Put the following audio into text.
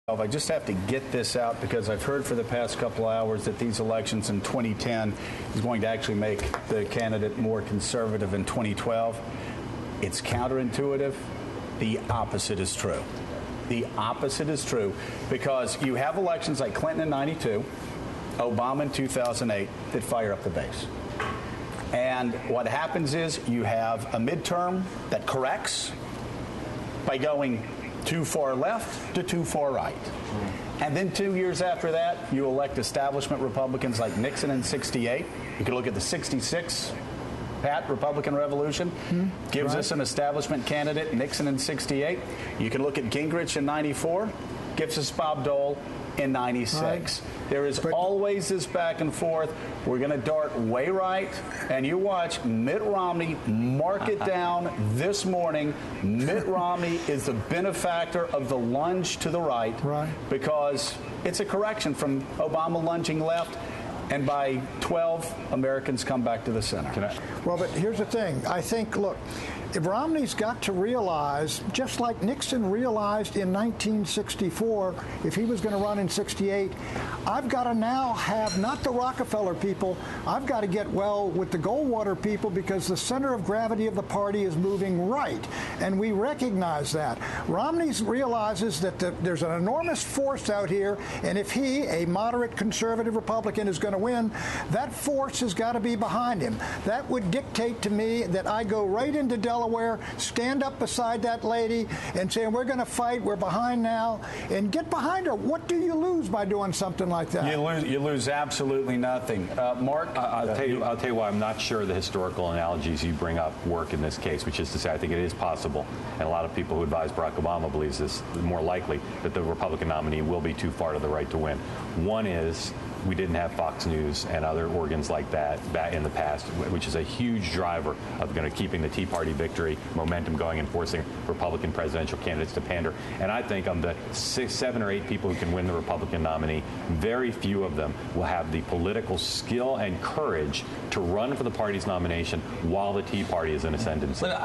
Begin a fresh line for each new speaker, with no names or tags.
I just have to get this out because I've heard for the past couple of hours that these elections in 2010 is going to actually make the candidate more conservative in 2012. It's counterintuitive. The opposite is true. The opposite is true because you have elections like Clinton in 92, Obama in 2008 that fire up the base. And what happens is you have a midterm that corrects by going too far left to too far right. And then 2 years after that, you elect establishment Republicans like Nixon in 68. You can look at the 66 Pat Republican Revolution. Gives us an establishment candidate, Nixon in 68. You can look at Gingrich in 94. Gives us Bob Dole in 96. Right. There is always this back and forth. We're going to dart way right, and you watch Mitt Romney mark it down this morning. Mitt Romney is the benefactor of the lunge to the right, because it's a correction from Obama lunging left. And by 12, Americans come back to the center.
Well, but here's the thing. I think, look, if Romney's got to realize, just like Nixon realized in 1964, if he was going to run in 68, I've got to now have not the Rockefeller people, I've got to get well with the Goldwater people because the center of gravity of the party is moving right. And we recognize that. Romney realizes that there's an enormous force out here, and if he, a moderate conservative Republican, is going to win, that force has got to be behind him. That would dictate to me that I go right into Delaware, stand up beside that lady and say, we're going to fight, we're behind now, and get behind her. What do you lose by doing something like that?
You lose absolutely nothing. Mark?
I'll tell you why I'm not sure the historical analogies you bring up work in this case, which is to say I think it is possible, and a lot of people who advise Barack Obama believes this, more likely that the Republican nominee will be too far to the right to win. One is we didn't have Fox News and other organs like that back in the past, which is a huge driver of keeping the Tea Party victory momentum going and forcing Republican presidential candidates to pander. And I think of the 6, 7, or 8 people who can win the Republican nominee, very few of them will have the political skill and courage to run for the party's nomination while the Tea Party is in ascendancy.